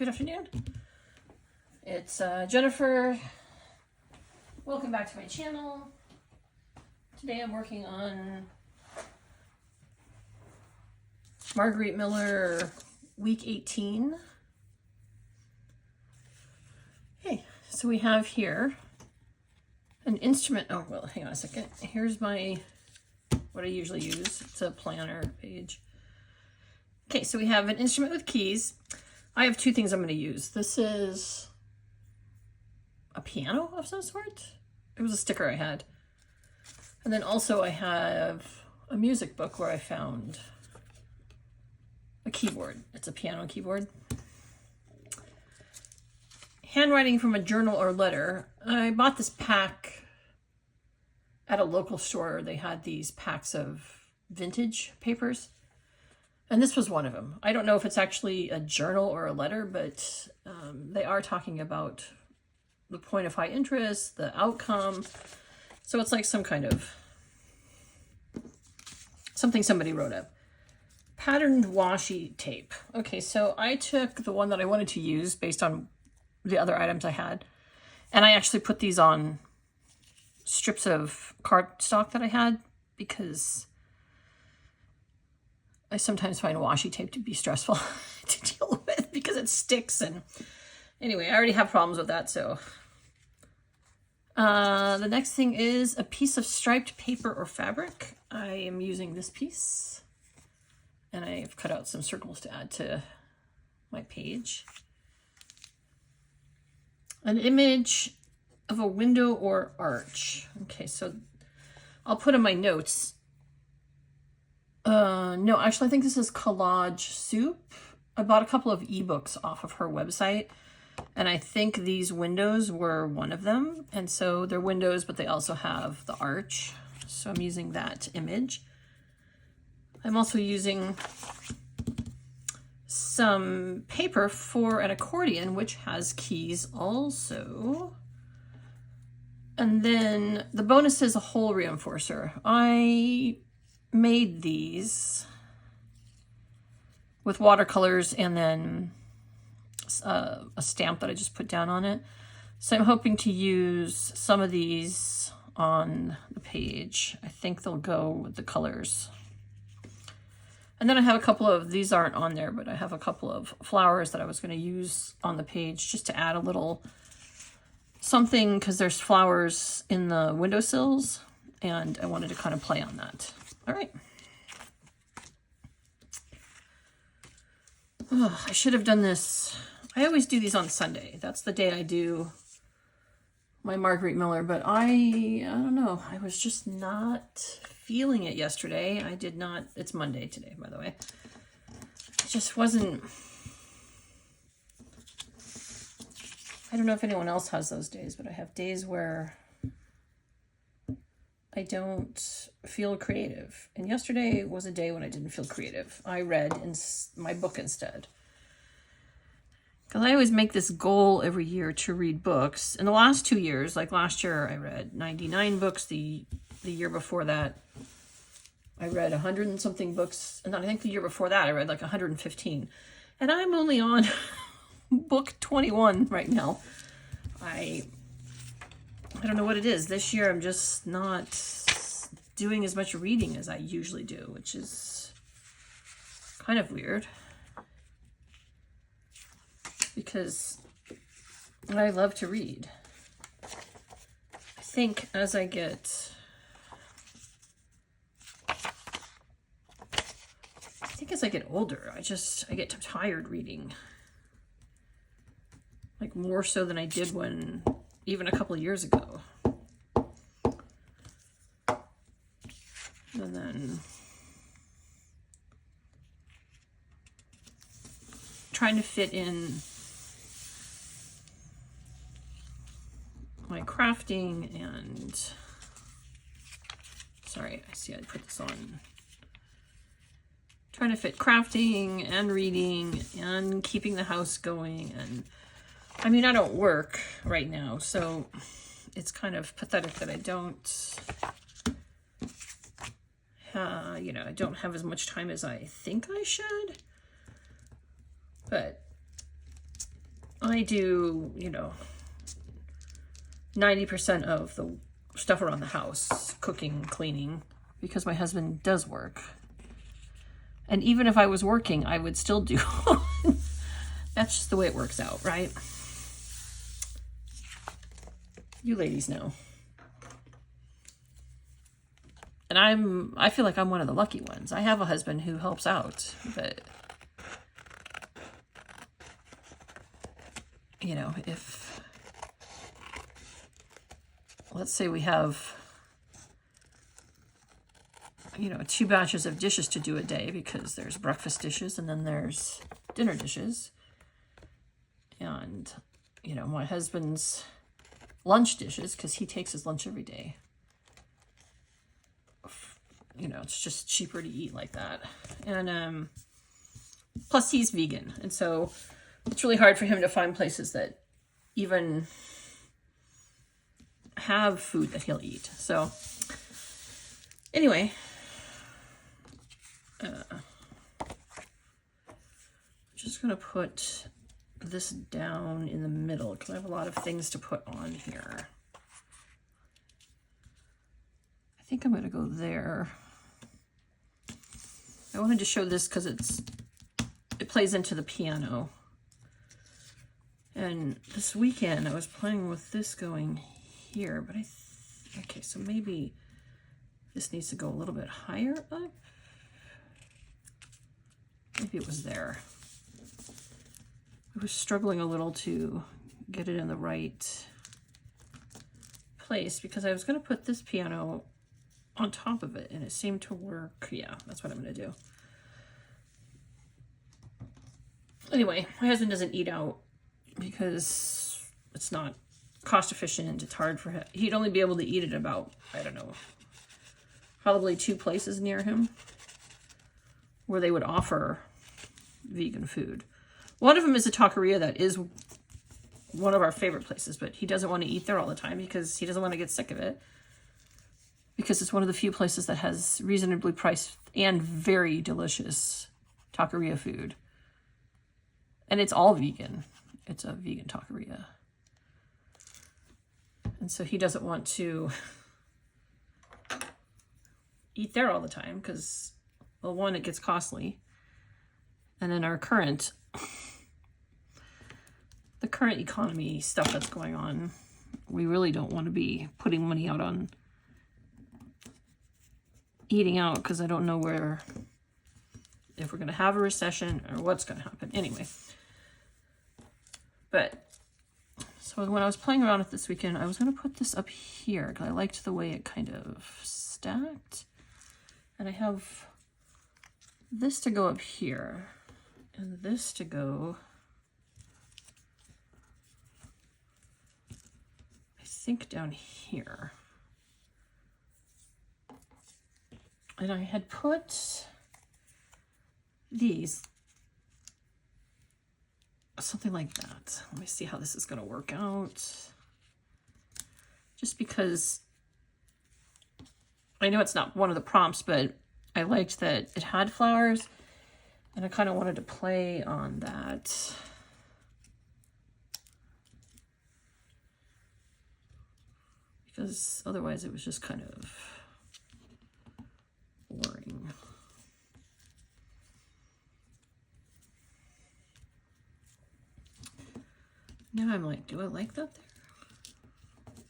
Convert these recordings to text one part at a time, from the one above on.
Good afternoon. It's Jennifer. Welcome back to my channel. Today I'm working on Margarete Miller week 18. Okay, so we have here an instrument. Oh, well, hang on a second. Here's what I usually use. It's a planner page. Okay, so we have an instrument with keys. I have two things I'm going to use. This is a piano of some sort. It was a sticker I had. And then also I have a music book where I found a keyboard. It's a piano keyboard. Handwriting from a journal or letter. I bought this pack at a local store. They had these packs of vintage papers. And this was one of them. I don't know if it's actually a journal or a letter, but they are talking about the point of high interest, the outcome. So it's like some kind of something somebody wrote up. Patterned washi tape. Okay, so I took the one that I wanted to use based on the other items I had, and I actually put these on strips of cardstock that I had because I sometimes find washi tape to be stressful to deal with because it sticks. And anyway, I already have problems with that. So the next thing is a piece of striped paper or fabric. I am using this piece and I've cut out some circles to add to my page. An image of a window or arch. Okay, so I'll put in my notes. No, actually, I think this is Collage Soup. I bought a couple of ebooks off of her website, and I think these windows were one of them. And so they're windows, but they also have the arch. So I'm using that image. I'm also using some paper for an accordion, which has keys also. And then the bonus is a hole reinforcer. I made these with watercolors and then a stamp that I just put down on it. So I'm hoping to use some of these on the page. I think they'll go with the colors. And then I have a couple of, these aren't on there, but I have a couple of flowers that I was going to use on the page just to add a little something, because there's flowers in the windowsills and I wanted to kind of play on that. All right. Oh, I should have done this. I always do these on Sunday. That's the day I do my Margarete Miller, but I don't know. I was just not feeling it yesterday. I did not. It's Monday today, by the way. It just wasn't. I don't know if anyone else has those days, but I have days where I don't feel creative. And yesterday was a day when I didn't feel creative. I read in my book instead. Because I always make this goal every year to read books. In the last 2 years, like last year, I read 99 books. The year before that, I read 100 and something books. And then I think the year before that, I read like 115. And I'm only on book 21 right now. I don't know what it is. This year, I'm just not doing as much reading as I usually do, which is kind of weird. Because I love to read. I think as I get older, I get tired reading. Like more so than I did when even a couple of years ago. And then trying to fit in my crafting and sorry, I see I put this on. Trying to fit crafting and reading and keeping the house going. And I mean, I don't work right now, so it's kind of pathetic that I don't, I don't have as much time as I think I should. But I do, 90% of the stuff around the house, cooking, cleaning, because my husband does work. And even if I was working, I would still do. That's just the way it works out, right? You ladies know. And I feel like I'm one of the lucky ones. I have a husband who helps out, but if, let's say we have, 2 batches of dishes to do a day, because there's breakfast dishes and then there's dinner dishes. And, my husband's lunch dishes, because he takes his lunch every day. It's just cheaper to eat like that. And plus he's vegan. And so it's really hard for him to find places that even have food that he'll eat. So anyway, just going to put this down in the middle because I have a lot of things to put on here. I think I'm going to go there. I wanted to show this because it plays into the piano. And this weekend I was playing with this going here, but okay, so maybe this needs to go a little bit higher up. Maybe it was there. I was struggling a little to get it in the right place because I was going to put this piano on top of it and it seemed to work. Yeah, that's what I'm going to do. Anyway, my husband doesn't eat out because it's not cost efficient. It's hard for him. He'd only be able to eat at about, I don't know, probably 2 places near him where they would offer vegan food. One of them is a taqueria that is one of our favorite places, but he doesn't want to eat there all the time because he doesn't want to get sick of it. Because it's one of the few places that has reasonably priced and very delicious taqueria food. And it's all vegan. It's a vegan taqueria. And so he doesn't want to eat there all the time because, well, one, it gets costly. And then the current economy stuff that's going on, we really don't want to be putting money out on eating out because I don't know if we're going to have a recession or what's going to happen. Anyway. But, so when I was playing around with this weekend, I was going to put this up here because I liked the way it kind of stacked. And I have this to go up here and this to go, I think, down here. And I had put these something like that. Let me see how this is going to work out. Just because I know it's not one of the prompts, but I liked that it had flowers and I kind of wanted to play on that. Because otherwise it was just kind of boring. Now I'm like, do I like that there?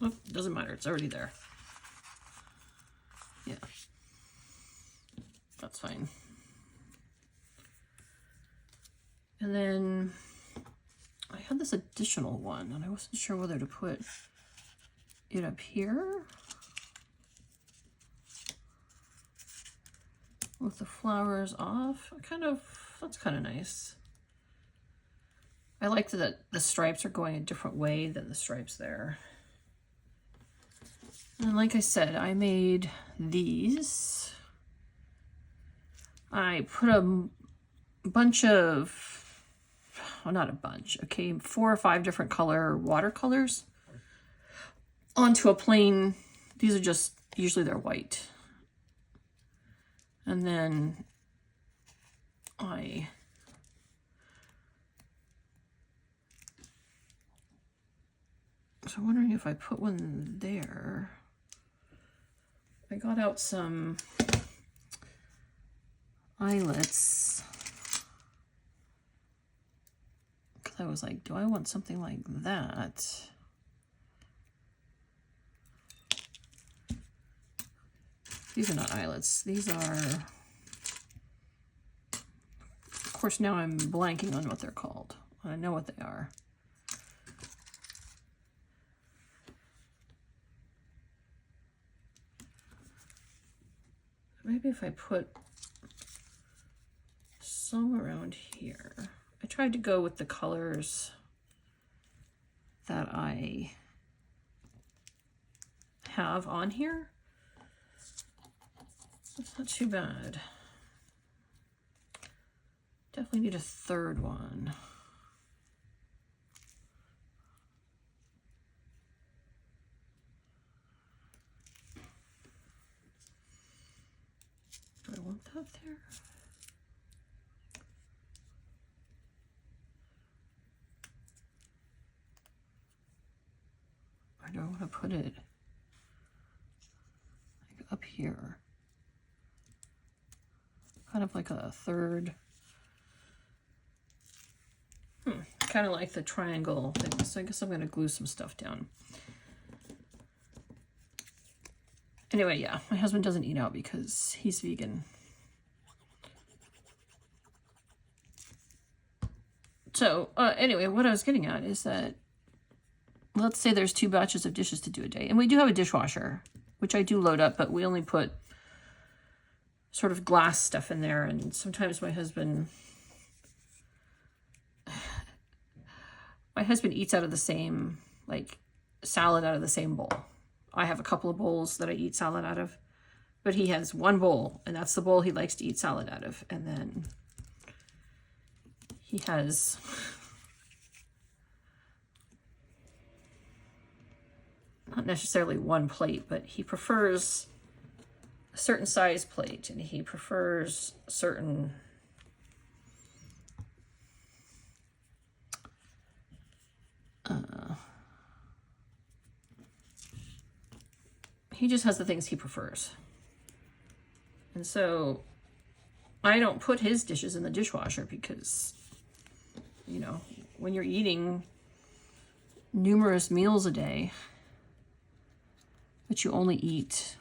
Oh, doesn't matter. It's already there. Yeah. That's fine. And then I had this additional one, and I wasn't sure whether to put it up here with the flowers off. That's kind of nice. I like that the stripes are going a different way than the stripes there. And like I said, I made these. I put a bunch of, well, not a bunch, okay, 4 or 5 different color watercolors onto a plain, these are just, usually they're white. And then I So I'm wondering if I put one there. I got out some eyelets. Because I was like, do I want something like that? These are not eyelets. These are... Of course, now I'm blanking on what they're called. I know what they are. Maybe if I put some around here. I tried to go with the colors that I have on here. That's not too bad. Definitely need a third one. Do I want that there? Or do I want to put it like up here? Kind of like a third. Kind of like the triangle thing. So I guess I'm going to glue some stuff down. Anyway, yeah, my husband doesn't eat out because he's vegan. So anyway, what I was getting at is that, let's say there's 2 batches of dishes to do a day. And we do have a dishwasher, which I do load up, but we only put sort of glass stuff in there. And sometimes my husband eats out of the same, like, salad out of the same bowl. I have a couple of bowls that I eat salad out of, but he has one bowl, and that's the bowl he likes to eat salad out of. And then he has not necessarily one plate, but he prefers a certain size plate, and he prefers certain he just has the things he prefers. And so I don't put his dishes in the dishwasher because, you know, when you're eating numerous meals a day, but you only eat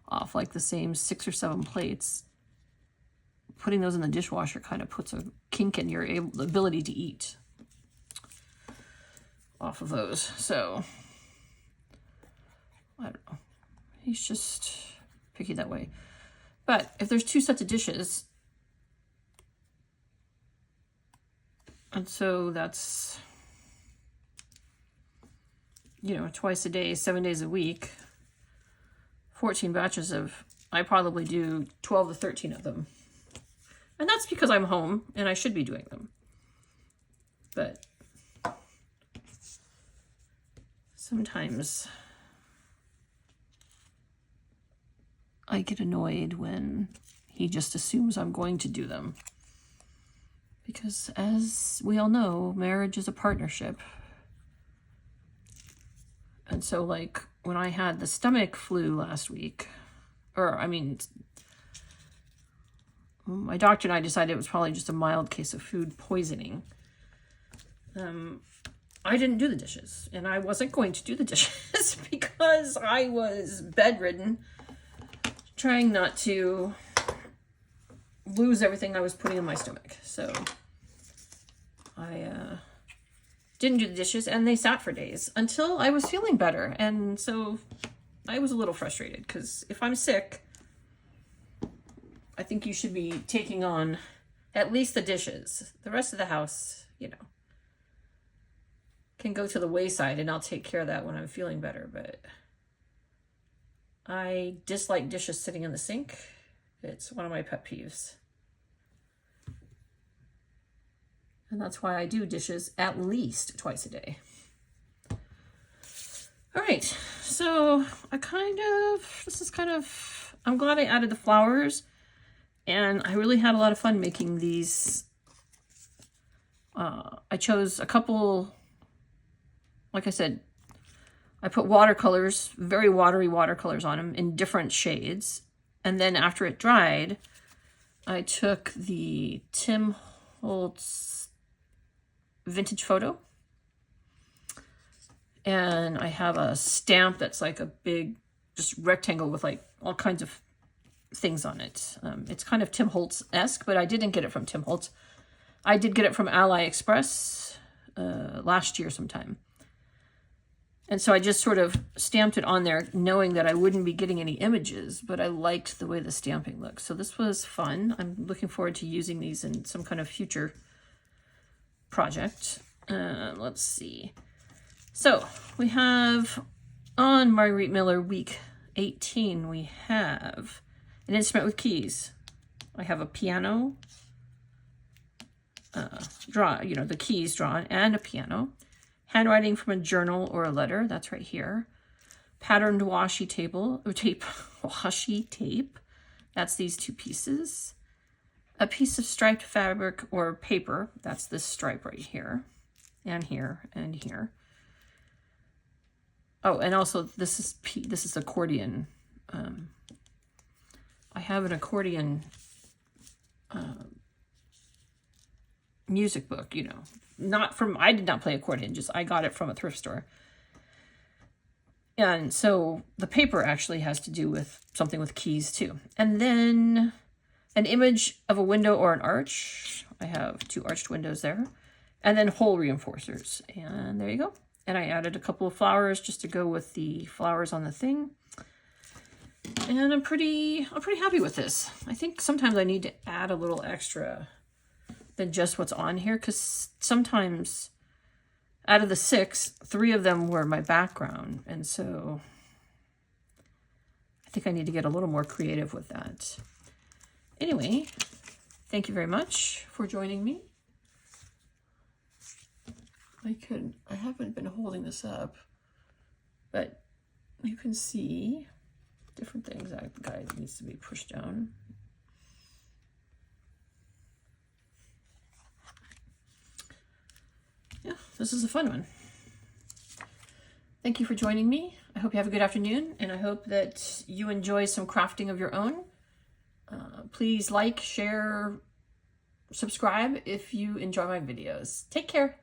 off like the same 6 or 7 plates, putting those in the dishwasher kind of puts a kink in your ability to eat off of those. So I don't know. He's just picky that way. But if there's 2 sets of dishes, and so that's, you know, twice a day, 7 days a week, 14 batches of, I probably do 12 to 13 of them. And that's because I'm home and I should be doing them. But sometimes I get annoyed when he just assumes I'm going to do them. Because as we all know, marriage is a partnership. And so, like, when I had the stomach flu last week, or I mean, my doctor and I decided it was probably just a mild case of food poisoning. I didn't do the dishes, and I wasn't going to do the dishes because I was bedridden, trying not to lose everything I was putting in my stomach. So I didn't do the dishes, and they sat for days until I was feeling better. And so I was a little frustrated because if I'm sick, I think you should be taking on at least the dishes. The rest of the house, you know, can go to the wayside, and I'll take care of that when I'm feeling better. But I dislike dishes sitting in the sink. It's one of my pet peeves. And that's why I do dishes at least twice a day. All right, so I'm glad I added the flowers, and I really had a lot of fun making these. I chose a couple like I said, I put watercolors, very watery watercolors on them in different shades. And then after it dried, I took the Tim Holtz Vintage Photo. And I have a stamp that's like a big, just rectangle with like all kinds of things on it. It's kind of Tim Holtz-esque, but I didn't get it from Tim Holtz. I did get it from AliExpress last year sometime. And so I just sort of stamped it on there knowing that I wouldn't be getting any images, but I liked the way the stamping looks. So this was fun. I'm looking forward to using these in some kind of future project. Let's see. So we have on Margarete Miller week 18, we have an instrument with keys. I have a piano, the keys drawn, and a piano. Handwriting from a journal or a letter, that's right here. Patterned washi washi tape, that's these two pieces. A piece of striped fabric or paper, that's this stripe right here, and here, and here. Oh, and also this is accordion. I have an accordion music book, I did not play accordion, just I got it from a thrift store. And so the paper actually has to do with something with keys too. And then an image of a window or an arch. I have 2 arched windows there. And then hole reinforcers. And there you go. And I added a couple of flowers just to go with the flowers on the thing. And I'm pretty happy with this. I think sometimes I need to add a little extra than just what's on here, because sometimes out of the 6, 3 of them were my background, and so I think I need to get a little more creative with that. Anyway, thank you very much for joining me. I haven't been holding this up, but you can see different things. That guy needs to be pushed down. Yeah, this is a fun one. Thank you for joining me. I hope you have a good afternoon, and I hope that you enjoy some crafting of your own. Please like, share, subscribe if you enjoy my videos. Take care.